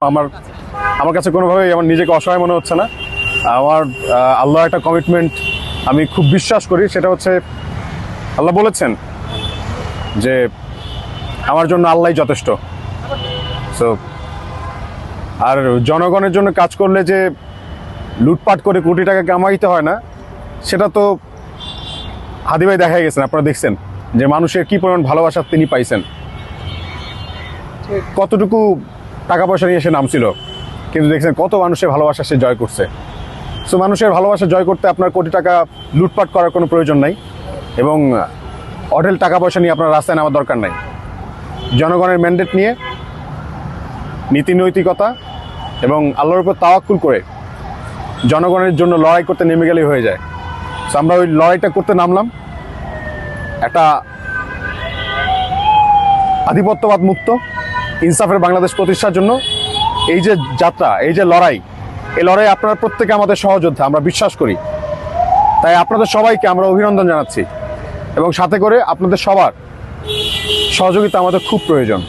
আমার আমার কাছে কোনোভাবেই আমার নিজেকে অসহায় মনে হচ্ছে না। আমার আল্লাহর একটা কমিটমেন্ট আমি খুব বিশ্বাস করি, সেটা হচ্ছে আল্লাহ বলেছেন যে আমার জন্য আল্লাহই যথেষ্ট। সো আর জনগণের জন্য কাজ করলে যে লুটপাট করে কোটি টাকা কামাইতে হয় না, সেটা তো হাদি ভাই দেখাই গেছেন। আপনারা দেখছেন যে মানুষের কি পরিমাণ ভালোবাসা তিনি পাইছেন, কতটুকু টাকা পয়সা নিয়ে সে নামছিল, কিন্তু দেখছেন কত মানুষের ভালোবাসা সে জয় করছে। সো মানুষের ভালোবাসা জয় করতে আপনার কোটি টাকা লুটপাট করার কোনো প্রয়োজন নাই, এবং অঢেল টাকা পয়সা নিয়ে আপনার রাস্তায় নামার দরকার নাই। জনগণের ম্যান্ডেট নিয়ে নীতি নৈতিকতা এবং আল্লাহর উপর তাওয়াক্কুল করে জনগণের জন্য লড়াই করতে নেমে গেলেই হয়ে যায়। সো আমরা ওই লড়াইটা করতে নামলাম, একটা আধিপত্যবাদ মুক্ত ইনসাফের বাংলাদেশ প্রতিষ্ঠার জন্য। এই যে যাত্রা, এই যে লড়াই, এই লড়াই আপনারা প্রত্যেকে আমাদের সহযোদ্ধা, আমরা বিশ্বাস করি। তাই আপনাদের সবাইকে আমরা অভিনন্দন জানাচ্ছি, এবং সাথে করে আপনাদের সবার সহযোগিতা আমাদের খুব প্রয়োজন।